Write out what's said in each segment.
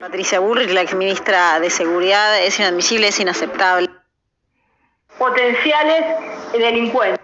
Patricia Bullrich, la exministra de Seguridad, es inadmisible, es inaceptable. Potenciales delincuentes.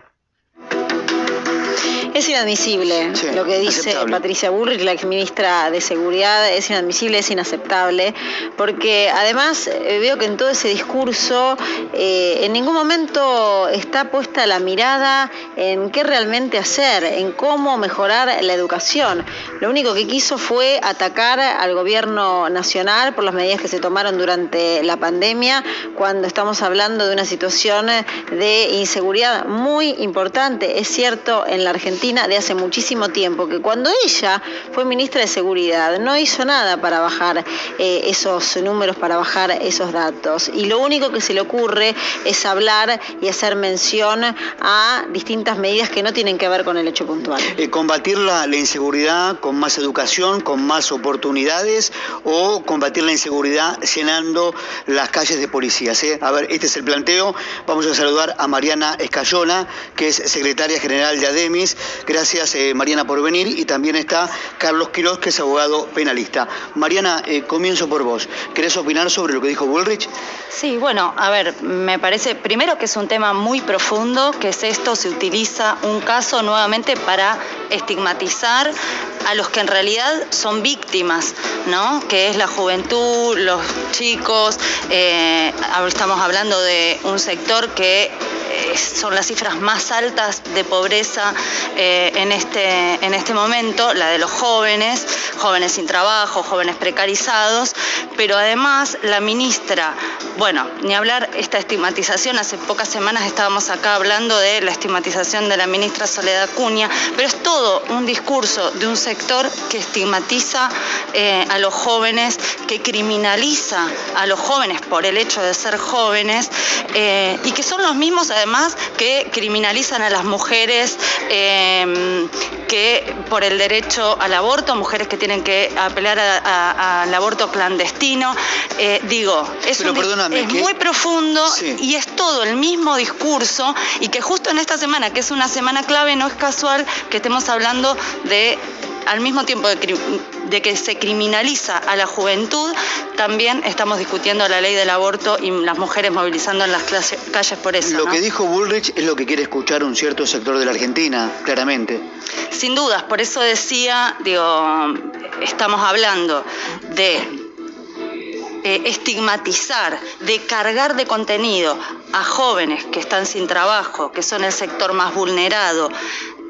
Es inadmisible lo que dice Patricia Bullrich, la exministra de Seguridad, es inadmisible, es inaceptable, porque además veo que en todo ese discurso en ningún momento está puesta la mirada en qué realmente hacer, en cómo mejorar la educación. Lo único que quiso fue atacar al gobierno nacional por las medidas que se tomaron durante la pandemia, cuando estamos hablando de una situación de inseguridad muy importante. Es cierto, en la Argentina de hace muchísimo tiempo, que cuando ella fue ministra de Seguridad no hizo nada para bajar esos números, para bajar esos datos. Y lo único que se le ocurre es hablar y hacer mención a distintas medidas que no tienen que ver con el hecho puntual. ¿Combatir la inseguridad con más educación, con más oportunidades, o combatir la inseguridad llenando las calles de policías? A ver, este es el planteo. Vamos a saludar a Mariana Escayona, que es secretaria general de ADEMIS. Gracias, Mariana, por venir. Y también está Carlos Quiroz, que es abogado penalista. Mariana, comienzo por vos. ¿Querés opinar sobre lo que dijo Bullrich? Sí, bueno, a ver, me parece primero que es un tema muy profundo, que es esto, se utiliza un caso nuevamente para estigmatizar a los que en realidad son víctimas, ¿no? Que es la juventud, los chicos, estamos hablando de un sector que son las cifras más altas de pobreza en este momento, la de los jóvenes sin trabajo, jóvenes precarizados, pero además la ministra, bueno, ni hablar esta estigmatización, hace pocas semanas estábamos acá hablando de la estigmatización de la ministra Soledad Acuña, pero es todo un discurso de un sector que estigmatiza a los jóvenes, que criminaliza a los jóvenes por el hecho de ser jóvenes y que son los mismos además que criminalizan a las mujeres que por el derecho al aborto, mujeres que tienen que apelar al aborto clandestino. Es muy profundo, sí. Y es todo el mismo discurso, y que justo en esta semana, que es una semana clave, no es casual que estemos hablando de, al mismo tiempo de que se criminaliza a la juventud, también estamos discutiendo la ley del aborto y las mujeres movilizando en las calles por eso. Lo que dijo Bullrich es lo que quiere escuchar un cierto sector de la Argentina, claramente. Sin dudas, por eso decía, estamos hablando de estigmatizar, de cargar de contenido a jóvenes que están sin trabajo, que son el sector más vulnerado.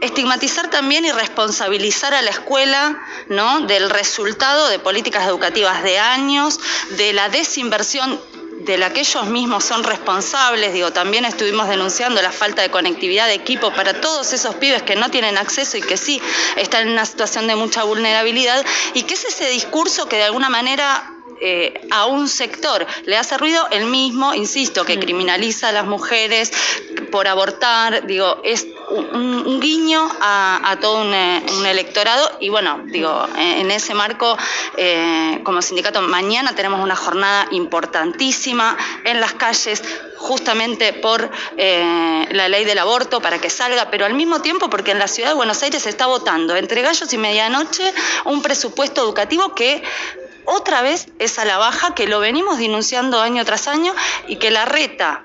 Estigmatizar también y responsabilizar a la escuela, ¿no?, del resultado de políticas educativas de años, de la desinversión de la que ellos mismos son responsables. También estuvimos denunciando la falta de conectividad de equipo para todos esos pibes que no tienen acceso y que sí están en una situación de mucha vulnerabilidad, y que es ese discurso que de alguna manera a un sector le hace ruido, el mismo, insisto, que criminaliza a las mujeres por abortar. Es un guiño a todo un electorado. Y bueno, en ese marco, como sindicato, mañana tenemos una jornada importantísima en las calles, justamente por la ley del aborto, para que salga, pero al mismo tiempo porque en la ciudad de Buenos Aires se está votando entre gallos y medianoche un presupuesto educativo que otra vez es a la baja, que lo venimos denunciando año tras año, y que Larreta,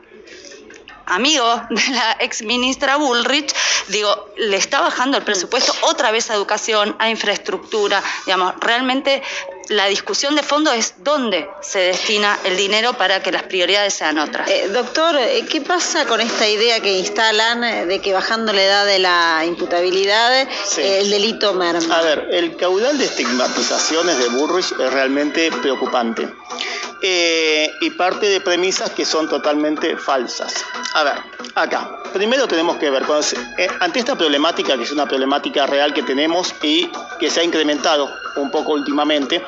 amigo de la exministra Bullrich, le está bajando el presupuesto otra vez a educación, a infraestructura. Realmente la discusión de fondo es dónde se destina el dinero para que las prioridades sean otras. Doctor, ¿qué pasa con esta idea que instalan de que bajando la edad de la imputabilidad, sí, el delito merma? A ver, el caudal de estigmatizaciones de Bullrich es realmente preocupante. Y parte de premisas que son totalmente falsas. A ver, acá, primero tenemos que ver, ante esta problemática, que es una problemática real que tenemos y que se ha incrementado un poco últimamente,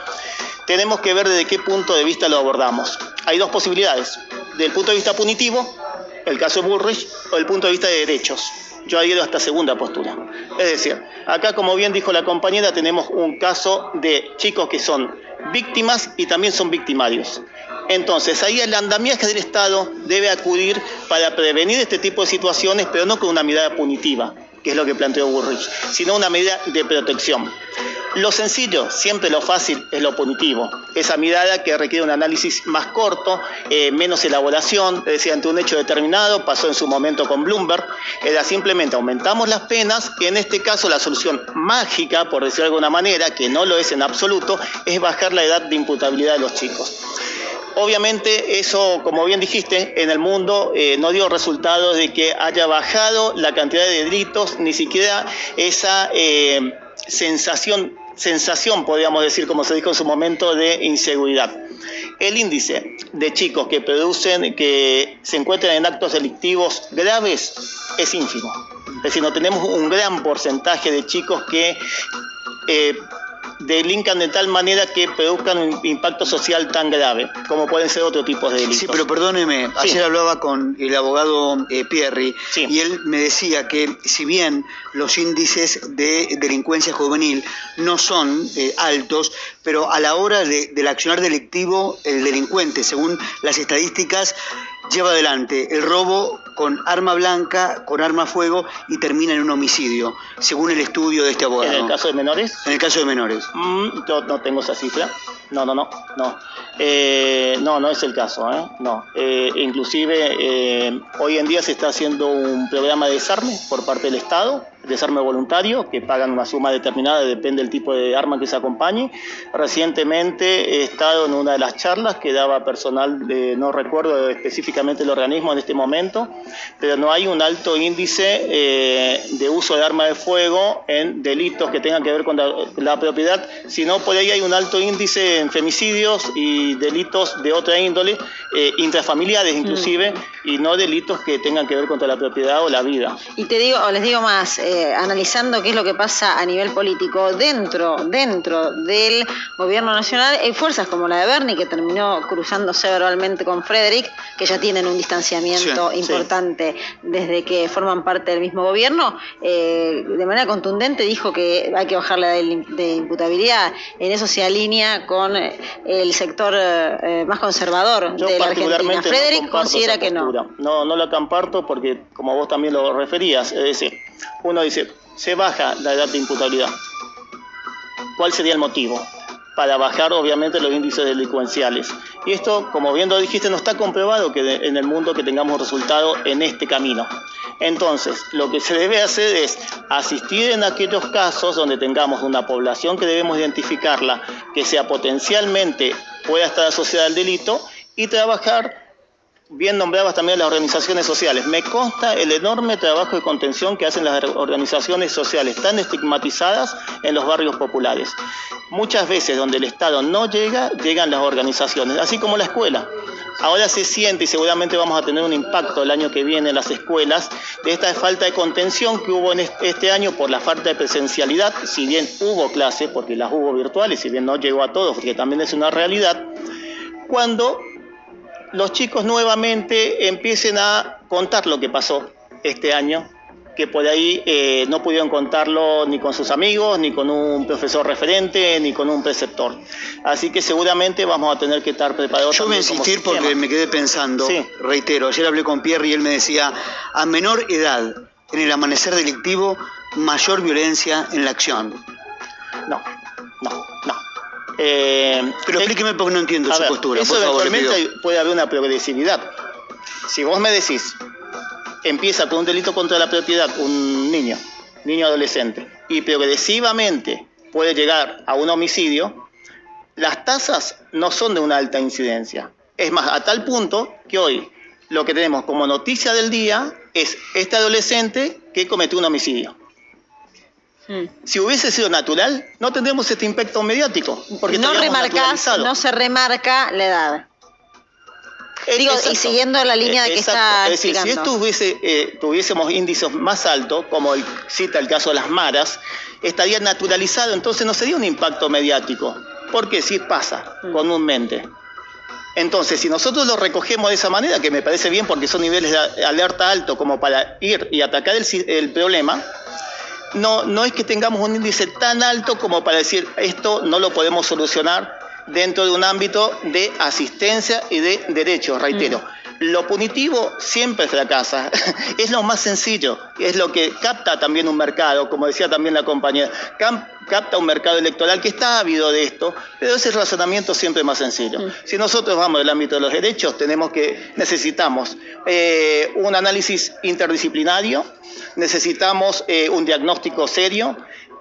tenemos que ver desde qué punto de vista lo abordamos. Hay dos posibilidades: del punto de vista punitivo, el caso de Bullrich, o del punto de vista de derechos. Yo adhiero a esta segunda postura. Es decir, acá, como bien dijo la compañera, tenemos un caso de chicos que son víctimas y también son victimarios. Entonces, ahí el andamiaje del Estado debe acudir para prevenir este tipo de situaciones, pero no con una mirada punitiva, que es lo que planteó Bullrich, sino una medida de protección. Lo sencillo, siempre lo fácil es lo punitivo. Esa mirada que requiere un análisis más corto, menos elaboración, es decir, ante un hecho determinado, pasó en su momento con Bloomberg, era simplemente aumentamos las penas, y en este caso la solución mágica, por decirlo de alguna manera, que no lo es en absoluto, es bajar la edad de imputabilidad de los chicos. Obviamente eso, como bien dijiste, en el mundo no dio resultado de que haya bajado la cantidad de delitos, ni siquiera esa sensación, podríamos decir, como se dijo en su momento, de inseguridad. El índice de chicos que se encuentran en actos delictivos graves es ínfimo. Es decir, no tenemos un gran porcentaje de chicos que delincan de tal manera que produzcan un impacto social tan grave, como pueden ser otros tipos de delitos. Sí, pero perdóneme, ayer hablaba con el abogado Pierri, y él me decía que si bien los índices de delincuencia juvenil no son altos, pero a la hora del accionar delictivo, el delincuente, según las estadísticas, lleva adelante el robo con arma blanca, con arma a fuego, y termina en un homicidio, según el estudio de este abogado. ¿En el caso de menores? En el caso de menores. Yo no tengo esa cifra. No. No es el caso, No. Inclusive hoy en día se está haciendo un programa de desarme por parte del Estado, desarme voluntario, que pagan una suma determinada, depende del tipo de arma que se acompañe. Recientemente he estado en una de las charlas que daba personal, no recuerdo específicamente el organismo en este momento, pero no hay un alto índice de uso de arma de fuego en delitos que tengan que ver con la propiedad, sino por ahí hay un alto índice en femicidios y delitos de otra índole, intrafamiliares inclusive, y no delitos que tengan que ver contra la propiedad o la vida. Y les digo más, analizando qué es lo que pasa a nivel político dentro del gobierno nacional, hay fuerzas como la de Bernie, que terminó cruzándose verbalmente con Frederick, que ya tienen un distanciamiento importante desde que forman parte del mismo gobierno. De manera contundente dijo que hay que bajar la edad de imputabilidad. En eso se alinea con el sector más conservador de la Argentina. Frederick considera que no. No la comparto porque, como vos también lo referías, es decir, uno dice, se baja la edad de imputabilidad. ¿Cuál sería el motivo? Para bajar, obviamente, los índices delincuenciales. Y esto, como bien lo dijiste, no está comprobado que en el mundo que tengamos resultado en este camino. Entonces, lo que se debe hacer es asistir en aquellos casos donde tengamos una población que debemos identificarla, que sea potencialmente pueda estar asociada al delito, y trabajar. Bien nombrabas también las organizaciones sociales. Me consta el enorme trabajo de contención que hacen las organizaciones sociales, tan estigmatizadas en los barrios populares. Muchas veces donde el Estado no llega, llegan las organizaciones, así como la escuela. Ahora se siente, y seguramente vamos a tener un impacto el año que viene en las escuelas, de esta falta de contención que hubo en este año por la falta de presencialidad, si bien hubo clases, porque las hubo virtuales, si bien no llegó a todos, porque también es una realidad, cuando los chicos nuevamente empiecen a contar lo que pasó este año, que por ahí no pudieron contarlo ni con sus amigos, ni con un profesor referente, ni con un preceptor. Así que seguramente vamos a tener que estar preparados. Yo voy a insistir porque me quedé pensando, reitero, ayer hablé con Pierre y él me decía, a menor edad, en el amanecer delictivo, mayor violencia en la acción. No. Pero explíqueme porque no entiendo su postura. Eso eventualmente puede haber una progresividad. Si vos me decís, empieza con un delito contra la propiedad, un niño adolescente, y progresivamente puede llegar a un homicidio, las tasas no son de una alta incidencia. Es más, a tal punto que hoy lo que tenemos como noticia del día es este adolescente que cometió un homicidio. Si hubiese sido natural, no tendríamos este impacto mediático. Porque no se remarca la edad. Y siguiendo la línea de que está explicando. Si tuviésemos índices más altos, como cita el caso de las maras, estaría naturalizado, entonces no sería un impacto mediático. Porque sí pasa comúnmente. Entonces, si nosotros lo recogemos de esa manera, que me parece bien porque son niveles de alerta alto como para ir y atacar el problema, no es que tengamos un índice tan alto como para decir esto no lo podemos solucionar dentro de un ámbito de asistencia y de derechos, reitero. Lo punitivo siempre fracasa, es lo más sencillo, es lo que capta también un mercado, como decía también la compañera, capta un mercado electoral que está ávido de esto, pero ese razonamiento siempre es más sencillo. Si nosotros vamos del ámbito de los derechos, necesitamos un análisis interdisciplinario, necesitamos un diagnóstico serio,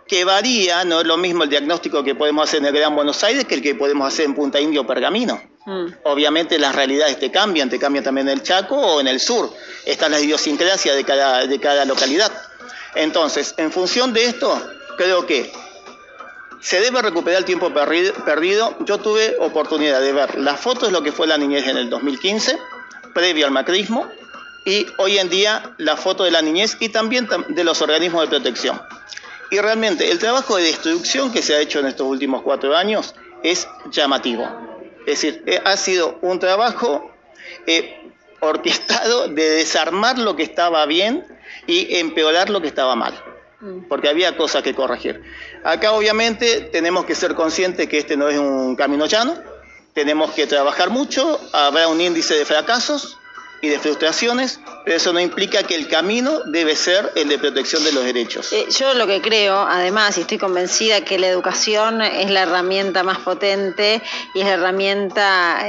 que varía, no es lo mismo el diagnóstico que podemos hacer en el Gran Buenos Aires que el que podemos hacer en Punta Indio o Pergamino. Obviamente las realidades te cambian también en el Chaco o en el sur. Está la idiosincrasia de cada localidad. Entonces, en función de esto, creo que se debe recuperar el tiempo perdido. Yo tuve oportunidad de ver las fotos de lo que fue la niñez en el 2015, previo al macrismo, y hoy en día la foto de la niñez y también de los organismos de protección. Y realmente el trabajo de destrucción que se ha hecho en estos últimos 4 años es llamativo. Es decir, ha sido un trabajo orquestado de desarmar lo que estaba bien y empeorar lo que estaba mal, porque había cosas que corregir. Acá obviamente tenemos que ser conscientes que este no es un camino llano, tenemos que trabajar mucho, habrá un índice de fracasos y de frustraciones, pero eso no implica que el camino debe ser el de protección de los derechos. Yo lo que creo, además, y estoy convencida que la educación es la herramienta más potente y es la herramienta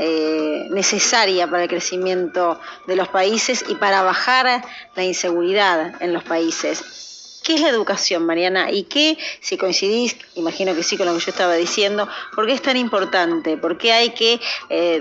necesaria para el crecimiento de los países y para bajar la inseguridad en los países. ¿Qué es la educación, Mariana? ¿Y qué, si coincidís, imagino que sí con lo que yo estaba diciendo, por qué es tan importante? ¿Por qué hay que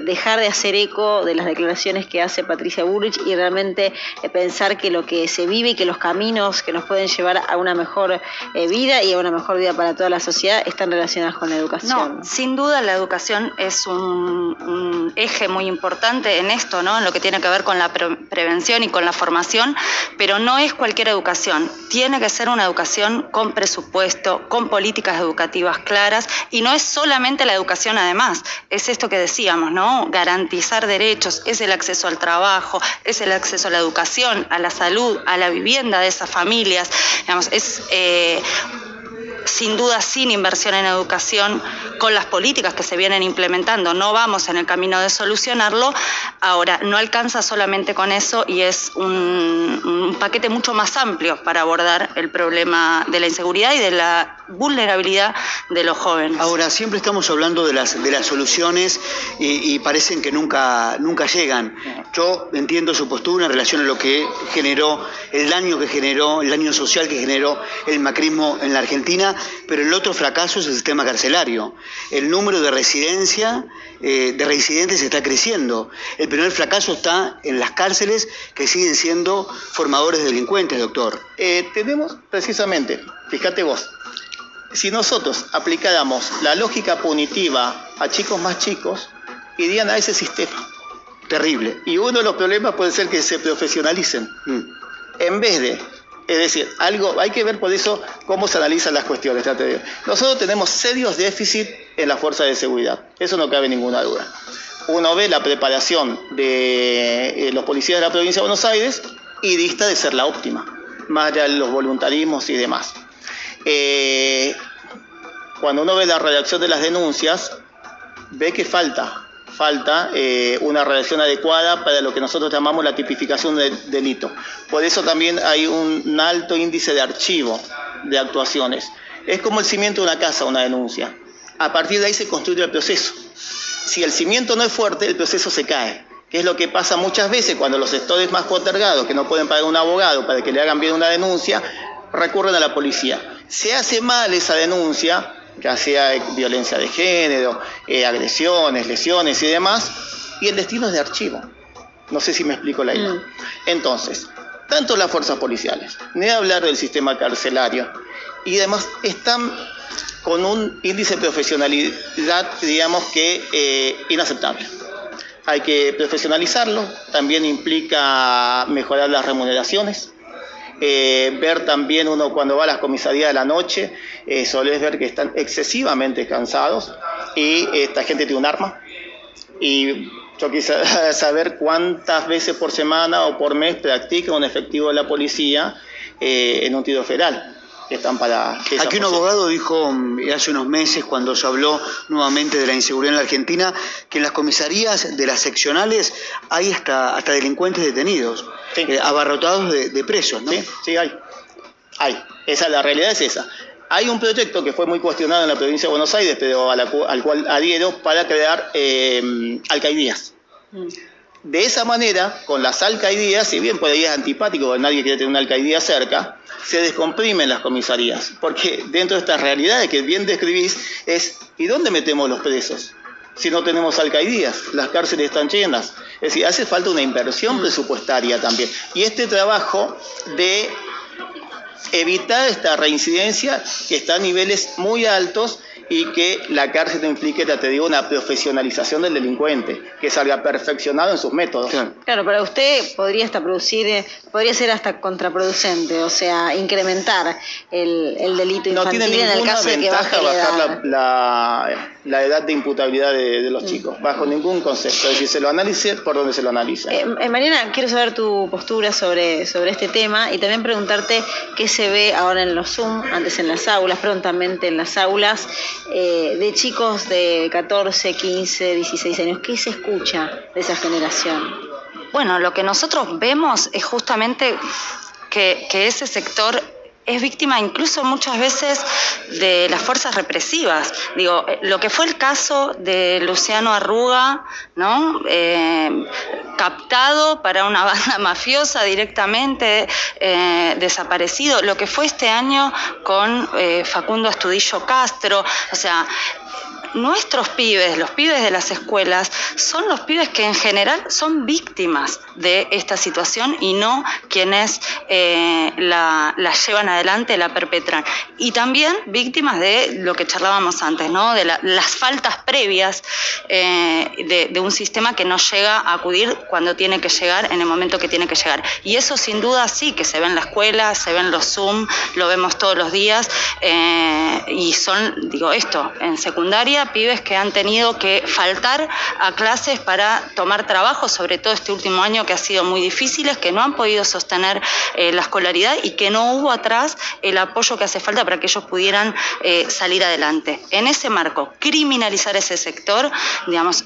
dejar de hacer eco de las declaraciones que hace Patricia Bullrich y realmente pensar que lo que se vive y que los caminos que nos pueden llevar a una mejor vida y a una mejor vida para toda la sociedad están relacionados con la educación? No, sin duda la educación es un eje muy importante en esto, ¿no? En lo que tiene que ver con la prevención y con la formación, pero no es cualquier educación. Tiene que ser una educación con presupuesto, con políticas educativas claras, y no es solamente la educación además, es esto que decíamos, ¿no? Garantizar derechos, es el acceso al trabajo, es el acceso a la educación, a la salud, a la vivienda de esas familias, digamos, es sin duda sin inversión en educación, con las políticas que se vienen implementando, no vamos en el camino de solucionarlo. Ahora, no alcanza solamente con eso y es un paquete mucho más amplio para abordar el problema de la inseguridad y de la vulnerabilidad de los jóvenes. Ahora, siempre estamos hablando de las soluciones y parecen que nunca llegan. Yo entiendo su postura en relación a lo que generó, el daño social que generó el macrismo en la Argentina, pero el otro fracaso es el sistema carcelario. El número de residentes está creciendo. El primer fracaso está en las cárceles, que siguen siendo formadores de delincuentes, doctor. Tenemos precisamente, fíjate vos, si nosotros aplicáramos la lógica punitiva a chicos más chicos, irían a ese sistema. Terrible. Y uno de los problemas puede ser que se profesionalicen. En vez de, es decir, hay que ver por eso cómo se analizan las cuestiones. Nosotros tenemos serios déficits en la fuerza de seguridad, eso no cabe ninguna duda. Uno ve la preparación de los policías de la provincia de Buenos Aires y dista de ser la óptima, más allá de los voluntarismos y demás. Cuando uno ve la redacción de las denuncias, ve que falta una redacción adecuada para lo que nosotros llamamos la tipificación del delito. Por eso también hay un alto índice de archivo de actuaciones. Es como el cimiento de una casa, una denuncia. A partir de ahí se construye el proceso. Si el cimiento no es fuerte, el proceso se cae, que es lo que pasa muchas veces cuando los sectores más postergados, que no pueden pagar un abogado para que le hagan bien una denuncia, recurren a la policía. Se hace mal esa denuncia, ya sea violencia de género, agresiones, lesiones y demás, y el destino es de archivo. No sé si me explico la idea. Entonces, tanto las fuerzas policiales, ni hablar del sistema carcelario, y demás están con un índice de profesionalidad, digamos que inaceptable. Hay que profesionalizarlo, también implica mejorar las remuneraciones. Ver también uno cuando va a las comisarías de la noche, solés ver que están excesivamente cansados y esta gente tiene un arma. Y yo quisiera saber cuántas veces por semana o por mes practica un efectivo de la policía en un tiro federal. están para... Aquí un abogado dijo hace unos meses, cuando se habló nuevamente de la inseguridad en la Argentina, que en las comisarías de las seccionales hay hasta delincuentes detenidos, sí. Abarrotados de presos, ¿no? Sí, hay. La realidad es esa. Hay un proyecto que fue muy cuestionado en la provincia de Buenos Aires, pero al cual adhiero, para crear alcaidías. De esa manera, con las alcaidías, si bien por ahí es antipático, porque nadie quiere tener una alcaidía cerca, se descomprimen las comisarías. Porque dentro de estas realidades que bien describís es, ¿y dónde metemos los presos? Si no tenemos alcaidías, las cárceles están llenas. Es decir, hace falta una inversión presupuestaria también. Y este trabajo de evitar esta reincidencia que está a niveles muy altos y que la cárcel no implique, te digo, una profesionalización del delincuente, que salga perfeccionado en sus métodos. Claro, para usted podría ser hasta contraproducente, o sea, incrementar el delito infantil. No tiene ninguna en el caso ventaja de que bajar la edad de imputabilidad de los chicos, bajo ningún concepto. Es decir, se lo analice por donde se lo analiza. Mariana, quiero saber tu postura sobre este tema y también preguntarte qué se ve ahora en los Zoom, antes en las aulas, prontamente en las aulas, de chicos de 14, 15, 16 años. ¿Qué se escucha de esa generación? Bueno, lo que nosotros vemos es justamente que ese sector es víctima incluso muchas veces de las fuerzas represivas. Digo, lo que fue el caso de Luciano Arruga, ¿no? Captado para una banda mafiosa directamente, desaparecido. Lo que fue este año con Facundo Astudillo Castro. O sea, nuestros pibes, los pibes de las escuelas, son los pibes que en general son víctimas de esta situación y no quienes la llevan adelante, la perpetran. Y también víctimas de lo que charlábamos antes, ¿no? De las faltas previas de un sistema que no llega a acudir cuando tiene que llegar, en el momento que tiene que llegar. Y eso sin duda sí que se ve en la escuela, se ve en los Zoom, lo vemos todos los días, y son, digo esto, en secundaria, pibes que han tenido que faltar a clases para tomar trabajo, sobre todo este último año que ha sido muy difícil, que no han podido sostener la escolaridad y que no hubo atrás el apoyo que hace falta para que ellos pudieran salir adelante. En ese marco, criminalizar ese sector, digamos,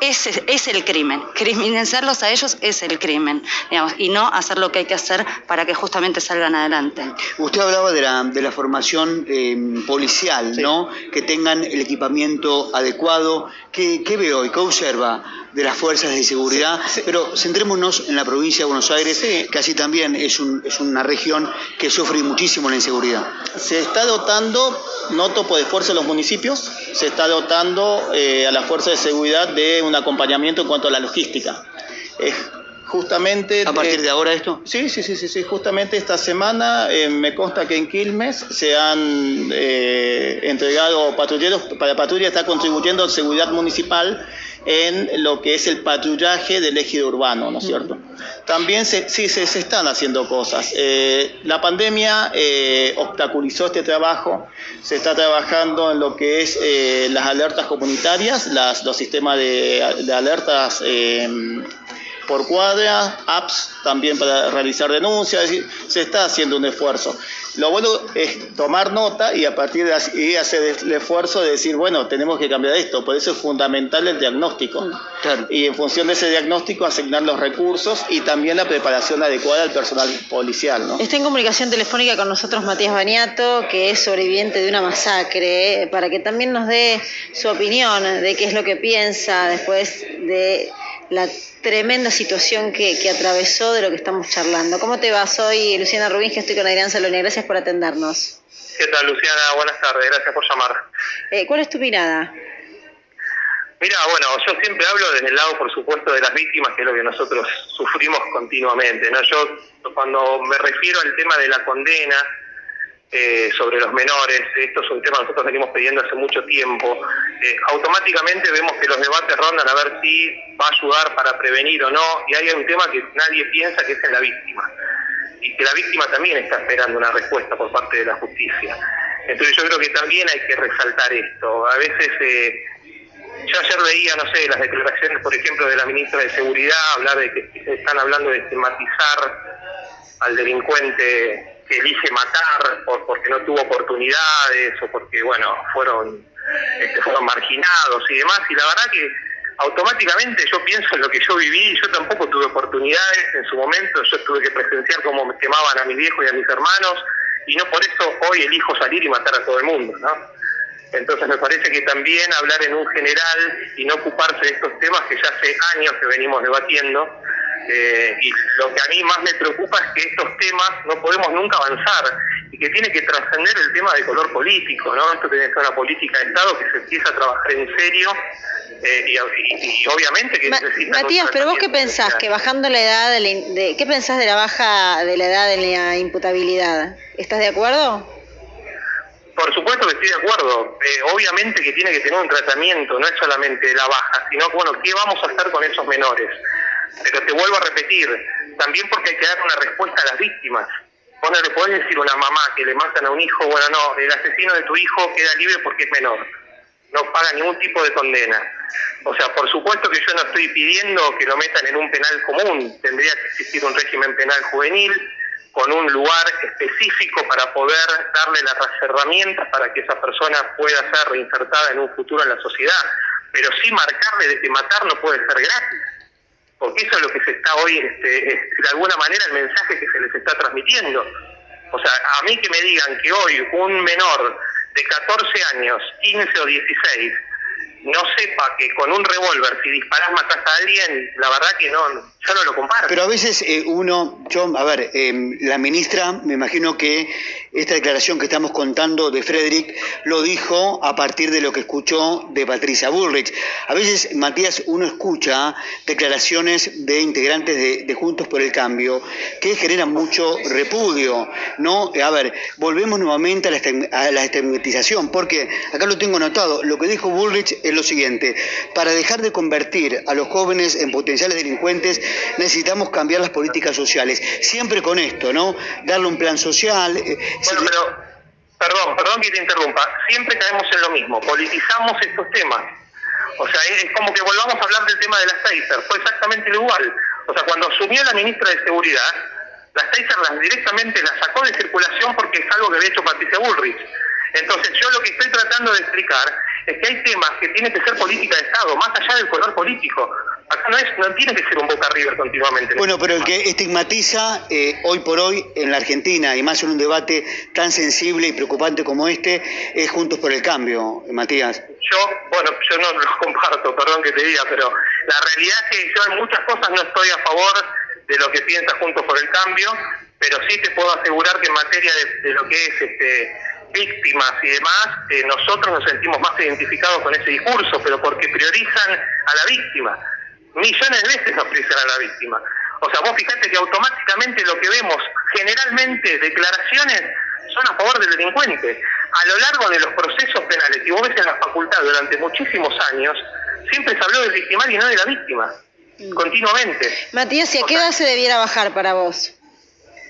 es el crimen. Criminalizarlos a ellos es el crimen, digamos, y no hacer lo que hay que hacer para que justamente salgan adelante. Usted hablaba de la formación policial, sí, ¿no? Que tengan el equipamiento adecuado. ¿Qué ve hoy? ¿Qué observa de las fuerzas de seguridad? Sí, sí. Pero centrémonos en la provincia de Buenos Aires, sí, que así también es una región que sufre muchísimo la inseguridad. Se está dotando, noto por esfuerzo de los municipios, se está dotando a la fuerza de seguridad de un acompañamiento en cuanto a la logística. Justamente ¿a partir de ahora esto? Sí. Justamente esta semana me consta que en Quilmes se han entregado patrulleros. Para la patrulla está contribuyendo a la seguridad municipal en lo que es el patrullaje del ejido urbano, ¿no es cierto? También se están haciendo cosas. La pandemia obstaculizó este trabajo. Se está trabajando en lo que es las alertas comunitarias, los sistemas de alertas por cuadra, apps también para realizar denuncias. Es decir, se está haciendo un esfuerzo. Lo bueno es tomar nota y a partir de ahí hacer el esfuerzo de decir, bueno, tenemos que cambiar esto. Por eso es fundamental el diagnóstico. Claro. Y en función de ese diagnóstico asignar los recursos y también la preparación adecuada al personal policial, ¿no? Está en comunicación telefónica con nosotros Matías Baniato, que es sobreviviente de una masacre, para que también nos dé su opinión de qué es lo que piensa después de la tremenda situación que atravesó, de lo que estamos charlando. ¿Cómo te va? Soy Luciana Rubín, que estoy con Adrián Saloni. Gracias por atendernos. ¿Qué tal, Luciana? Buenas tardes, gracias por llamar. ¿Cuál es tu mirada? Mira, bueno, yo siempre hablo desde el lado, por supuesto, de las víctimas, que es lo que nosotros sufrimos continuamente, ¿no? Yo, cuando me refiero al tema de la condena sobre los menores, esto es un tema que nosotros venimos pidiendo hace mucho tiempo, automáticamente vemos que los debates rondan a ver si va a ayudar para prevenir o no, y hay un tema que nadie piensa, que es en la víctima, y que la víctima también está esperando una respuesta por parte de la justicia. Entonces yo creo que también hay que resaltar esto. A veces, yo ayer veía, no sé, las declaraciones, por ejemplo, de la ministra de Seguridad, hablar de que están hablando de estigmatizar al delincuente que elige matar porque no tuvo oportunidades o porque, bueno, fueron marginados y demás, y la verdad que automáticamente yo pienso en lo que yo viví. Yo tampoco tuve oportunidades en su momento, yo tuve que presenciar cómo me quemaban a mi viejo y a mis hermanos, y no por eso hoy elijo salir y matar a todo el mundo, ¿no? Entonces me parece que también hablar en un general y no ocuparse de estos temas que ya hace años que venimos debatiendo, y lo que a mí más me preocupa es que estos temas no podemos nunca avanzar y que tiene que trascender el tema de color político, ¿no? Esto tiene que ser una política de Estado que se empieza a trabajar en serio, y obviamente que necesita... Matías, pero vos ¿qué pensás? Que bajando la edad, ¿qué pensás de la baja de la edad en la imputabilidad? ¿Estás de acuerdo? Por supuesto que estoy de acuerdo. Obviamente que tiene que tener un tratamiento, no es solamente la baja, sino, bueno, ¿qué vamos a hacer con esos menores? Pero te vuelvo a repetir, también porque hay que dar una respuesta a las víctimas. Vos no le podés decir a una mamá que le matan a un hijo, bueno, no, el asesino de tu hijo queda libre porque es menor. No paga ningún tipo de condena. O sea, por supuesto que yo no estoy pidiendo que lo metan en un penal común. Tendría que existir un régimen penal juvenil con un lugar específico para poder darle las herramientas para que esa persona pueda ser reinsertada en un futuro en la sociedad. Pero sí marcarle de que matar no puede ser gratis. Porque eso es lo que se está hoy, de alguna manera, el mensaje que se les está transmitiendo. O sea, a mí que me digan que hoy un menor de 14 años, 15 o 16, no sepa que con un revólver, si disparás matas a alguien, la verdad que no, yo no lo comparto. Pero a veces la ministra, me imagino que esta declaración que estamos contando de Frederick lo dijo a partir de lo que escuchó de Patricia Bullrich. A veces, Matías, uno escucha declaraciones de integrantes de Juntos por el Cambio que generan mucho repudio, ¿no? A ver, volvemos nuevamente a la estigmatización, porque acá lo tengo anotado, lo que dijo Bullrich es lo siguiente: para dejar de convertir a los jóvenes en potenciales delincuentes necesitamos cambiar las políticas sociales. Siempre con esto, ¿no? Darle un plan social. Bueno, pero, perdón que te interrumpa, siempre caemos en lo mismo, politizamos estos temas. O sea, es como que volvamos a hablar del tema de las Taser, fue exactamente igual. O sea, cuando asumió la ministra de Seguridad, las Taser directamente las sacó de circulación porque es algo que había hecho Patricia Bullrich. Entonces yo lo que estoy tratando de explicar es que hay temas que tienen que ser política de Estado, más allá del color político. Acá no tiene que ser un Boca River continuamente. Bueno, pero el que estigmatiza hoy por hoy en la Argentina, y más en un debate tan sensible y preocupante como este, es Juntos por el Cambio, Matías. Yo no lo comparto, perdón que te diga, pero la realidad es que yo en muchas cosas no estoy a favor de lo que piensa Juntos por el Cambio, pero sí te puedo asegurar que en materia de lo que es víctimas y demás, nosotros nos sentimos más identificados con ese discurso, pero porque priorizan a la víctima. Millones de veces aprecian a la víctima. O sea, vos fijate que automáticamente lo que vemos, generalmente declaraciones, son a favor del delincuente. A lo largo de los procesos penales, y vos ves en la facultad durante muchísimos años, siempre se habló del victimario y no de la víctima, continuamente. Matías, ¿y a qué edad se debiera bajar para vos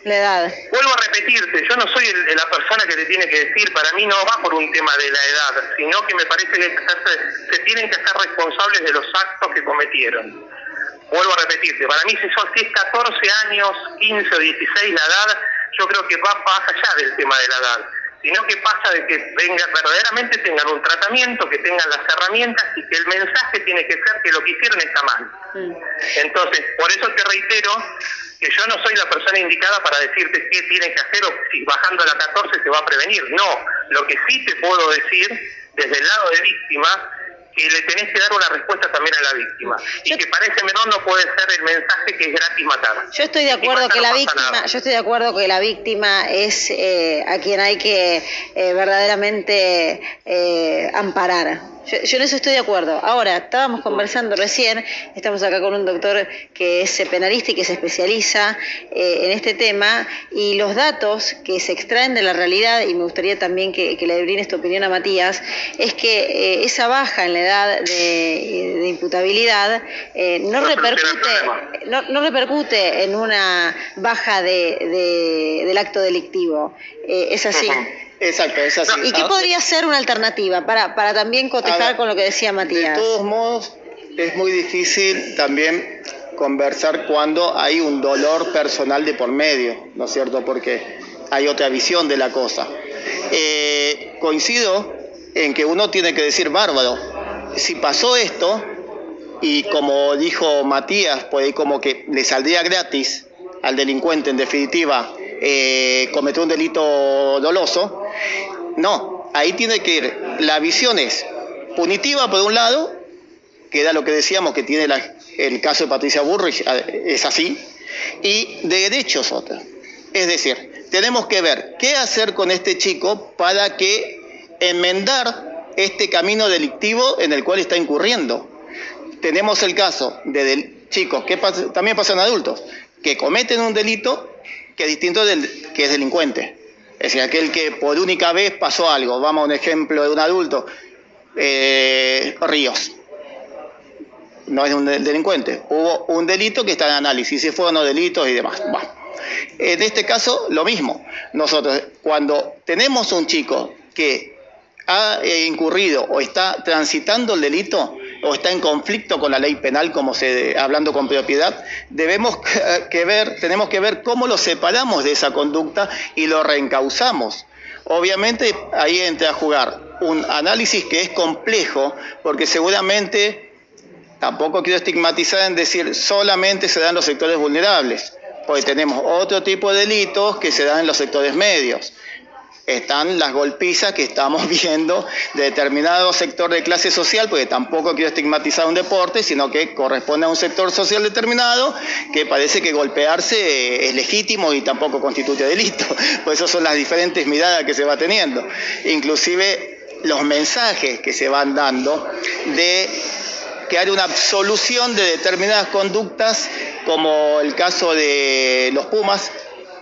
la edad? Vuelvo a repetirte, yo no soy la persona que te tiene que decir, para mí no va por un tema de la edad, sino que me parece que se tienen que hacer responsables de los actos que cometieron. Vuelvo a repetirte, para mí si es 14 años, 15 o 16 la edad, yo creo que va más allá del tema de la edad, sino que pasa de que verdaderamente tengan un tratamiento, que tengan las herramientas y que el mensaje tiene que ser que lo que hicieron está mal. Entonces, por eso te reitero que yo no soy la persona indicada para decirte qué tienen que hacer o si bajando a la 14 se va a prevenir. No, lo que sí te puedo decir desde el lado de víctima, que le tenés que dar una respuesta también a la víctima. Y que para ese menor no puede ser el mensaje que es gratis matar. Yo estoy de acuerdo que la víctima es a quien hay que verdaderamente amparar. Yo en eso estoy de acuerdo. Ahora, estábamos conversando recién, estamos acá con un doctor que es penalista y que se especializa en este tema, y los datos que se extraen de la realidad, y me gustaría también que le brindes tu opinión a Matías, es que esa baja en la edad de imputabilidad no repercute en una baja del acto delictivo. ¿Es así? Exacto, es así. ¿Y qué podría ser una alternativa para también cotejar con lo que decía Matías? De todos modos, es muy difícil también conversar cuando hay un dolor personal de por medio, ¿no es cierto? Porque hay otra visión de la cosa. Coincido en que uno tiene que decir, bárbaro, si pasó esto, y como dijo Matías, pues como que le saldría gratis al delincuente, en definitiva, cometer un delito doloso. No, ahí tiene que ir. La visión es punitiva por un lado, que era lo que decíamos que tiene el caso de Patricia Bullrich, es así, y de derechos otra. Es decir, tenemos que ver qué hacer con este chico para que enmendar este camino delictivo en el cual está incurriendo. Tenemos el caso de chicos, que también pasan adultos, que cometen un delito que es distinto del que es delincuente. Es decir, aquel que por única vez pasó algo. Vamos a un ejemplo de un adulto, Ríos. No es un delincuente. Hubo un delito que está en análisis, si fueron los delitos y demás. Bueno, en este caso, lo mismo. Nosotros, cuando tenemos un chico que ha incurrido o está transitando el delito o está en conflicto con la ley penal, hablando con propiedad, tenemos que ver cómo lo separamos de esa conducta y lo reencauzamos. Obviamente ahí entra a jugar un análisis que es complejo, porque seguramente, tampoco quiero estigmatizar en decir solamente se dan en los sectores vulnerables, porque tenemos otro tipo de delitos que se dan en los sectores medios. Están las golpizas que estamos viendo de determinado sector de clase social, porque tampoco quiero estigmatizar un deporte, sino que corresponde a un sector social determinado, que parece que golpearse es legítimo y tampoco constituye delito. Por eso son las diferentes miradas que se va teniendo. Inclusive los mensajes que se van dando de que hay una absolución de determinadas conductas, como el caso de los Pumas,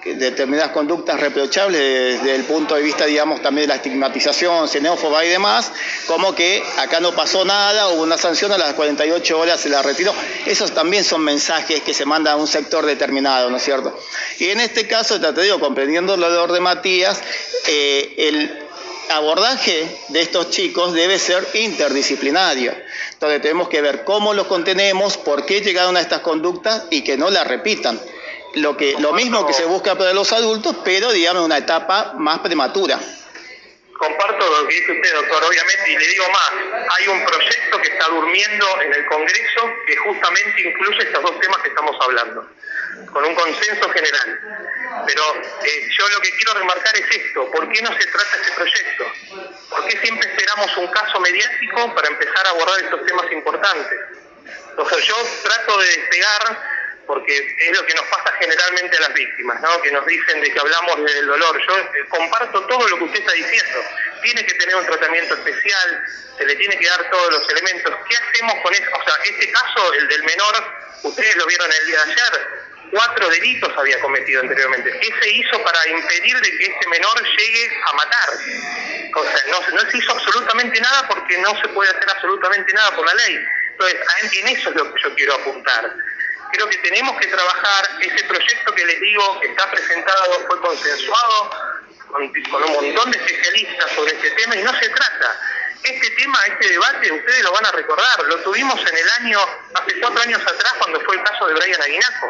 determinadas conductas reprochables desde el punto de vista, digamos, también de la estigmatización xenófoba y demás, como que acá no pasó nada, hubo una sanción, a las 48 horas se la retiró. Esos también son mensajes que se mandan a un sector determinado, ¿no es cierto? Y en este caso, te digo, comprendiendo lo de Matías, el abordaje de estos chicos debe ser interdisciplinario. Entonces tenemos que ver cómo los contenemos, por qué llegaron a estas conductas y que no las repitan. Lo mismo que se busca para los adultos, pero digamos una etapa más prematura. Comparto lo que dice usted, doctor, obviamente, y le digo más, hay un proyecto que está durmiendo en el Congreso que justamente incluye estos dos temas que estamos hablando, con un consenso general. Pero yo lo que quiero remarcar es esto: ¿por qué no se trata este proyecto? ¿Por qué siempre esperamos un caso mediático para empezar a abordar estos temas importantes? Entonces yo trato de despegar, porque es lo que nos pasa generalmente a las víctimas, ¿no? Que nos dicen de que hablamos del dolor. Yo comparto todo lo que usted está diciendo. Tiene que tener un tratamiento especial, se le tiene que dar todos los elementos. ¿Qué hacemos con eso? O sea, este caso, el del menor, ustedes lo vieron el día de ayer, 4 delitos había cometido anteriormente. ¿Qué se hizo para impedir de que este menor llegue a matar? O sea, no se hizo absolutamente nada, porque no se puede hacer absolutamente nada por la ley. Entonces, en eso es lo que yo quiero apuntar. Creo que tenemos que trabajar ese proyecto que les digo, que está presentado, fue consensuado con un montón de especialistas sobre este tema, y no se trata. Este tema, este debate, ustedes lo van a recordar, lo tuvimos hace 4 años atrás, cuando fue el caso de Brian Aguinaco.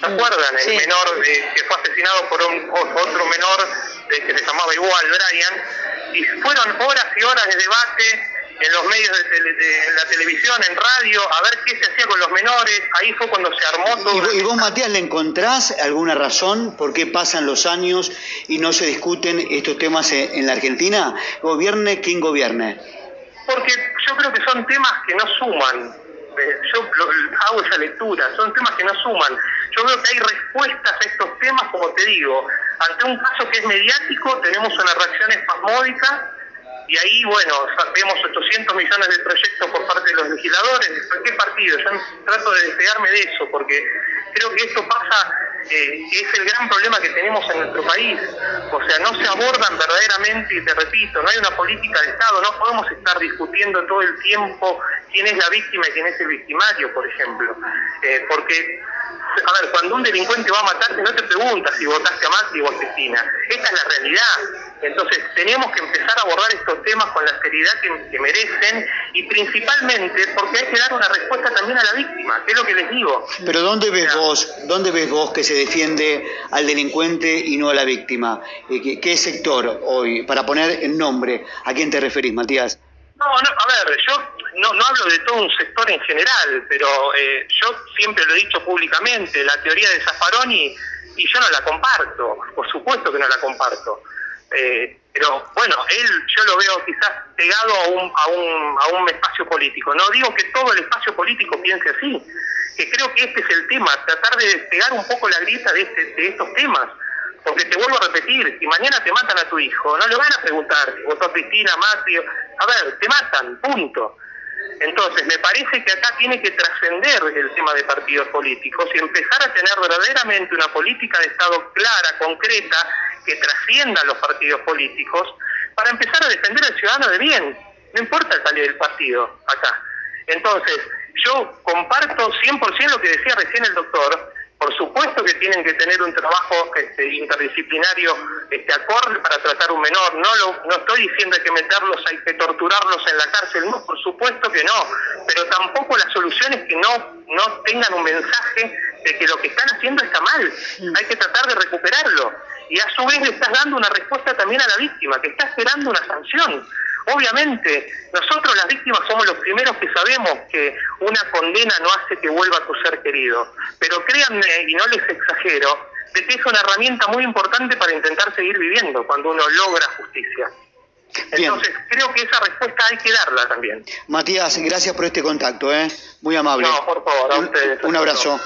¿Se acuerdan? El menor que fue asesinado por otro menor que se llamaba igual, Brian, y fueron horas y horas de debate en los medios de la televisión, en radio, a ver qué se hacía con los menores. Ahí fue cuando se armó todo. ¿Y vos, Matías, le encontrás alguna razón por qué pasan los años y no se discuten estos temas en la Argentina? ¿Gobierne quien gobierne? Porque yo creo que son temas que no suman. Yo hago esa lectura, son temas que no suman. Yo veo que hay respuestas a estos temas, como te digo. Ante un caso que es mediático, tenemos una reacción espasmódica. Y ahí, bueno, vemos 800 millones de proyectos por parte de los legisladores, de cualquier partido. Yo trato de despegarme de eso, porque creo que esto pasa, que es el gran problema que tenemos en nuestro país. O sea, no se abordan verdaderamente, y te repito, no hay una política de Estado, no podemos estar discutiendo todo el tiempo quién es la víctima y quién es el victimario, por ejemplo. Porque, a ver, cuando un delincuente va a matarte, no te preguntas si votaste a Macri o a Cristina. Esta es la realidad. Entonces tenemos que empezar a abordar estos temas con la seriedad que merecen, y principalmente porque hay que dar una respuesta también a la víctima, que es lo que les digo. Pero ¿dónde ves vos que se defiende al delincuente y no a la víctima? ¿Qué sector hoy? Para poner en nombre, ¿a quién te referís, Matías? No, a ver, yo no hablo de todo un sector en general, pero yo siempre lo he dicho públicamente, la teoría de Zaffaroni, y yo no la comparto, por supuesto que no la comparto. Pero bueno, yo lo veo quizás pegado a un espacio político. No digo que todo el espacio político piense así, que creo que este es el tema, tratar de despegar un poco la grieta de estos temas. Porque te vuelvo a repetir, si mañana te matan a tu hijo, no le van a preguntar si votó Cristina, Macri, a ver, te matan, punto. Entonces, me parece que acá tiene que trascender el tema de partidos políticos y empezar a tener verdaderamente una política de Estado clara, concreta, que trascienda los partidos políticos, para empezar a defender al ciudadano de bien. No importa el salir del partido acá. Entonces, yo comparto 100% lo que decía recién el doctor. Por supuesto que tienen que tener un trabajo interdisciplinario acorde para tratar un menor. No estoy diciendo que meterlos, hay que torturarlos en la cárcel, no, por supuesto que no. Pero tampoco la solución es que no tengan un mensaje de que lo que están haciendo está mal. Hay que tratar de recuperarlo. Y a su vez le estás dando una respuesta también a la víctima, que está esperando una sanción. Obviamente, nosotros las víctimas somos los primeros que sabemos que una condena no hace que vuelva a tu ser querido. Pero créanme, y no les exagero, de que es una herramienta muy importante para intentar seguir viviendo cuando uno logra justicia. Entonces, creo que esa respuesta hay que darla también. Matías, gracias por este contacto, muy amable. No, por favor, a ustedes. Un abrazo.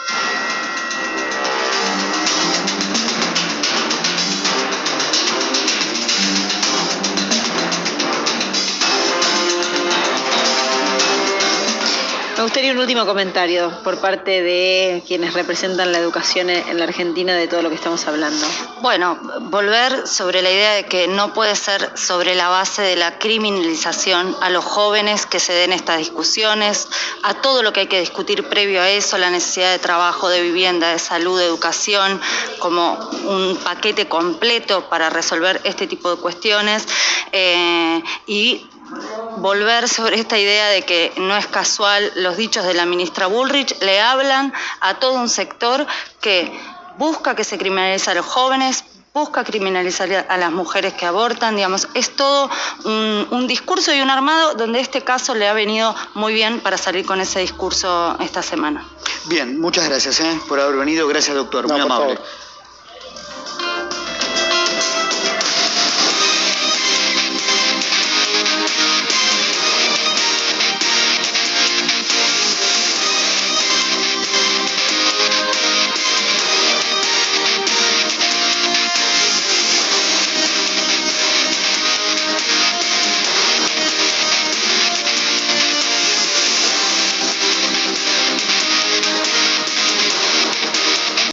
Me gustaría un último comentario por parte de quienes representan la educación en la Argentina de todo lo que estamos hablando. Bueno, volver sobre la idea de que no puede ser sobre la base de la criminalización a los jóvenes que se den estas discusiones, a todo lo que hay que discutir previo a eso, la necesidad de trabajo, de vivienda, de salud, de educación, como un paquete completo para resolver este tipo de cuestiones, y volver sobre esta idea de que no es casual, los dichos de la ministra Bullrich le hablan a todo un sector que busca que se criminalice a los jóvenes, busca criminalizar a las mujeres que abortan, digamos, es todo un discurso y un armado donde este caso le ha venido muy bien para salir con ese discurso esta semana. Bien, muchas gracias por haber venido, gracias doctor, muy amable. Favor.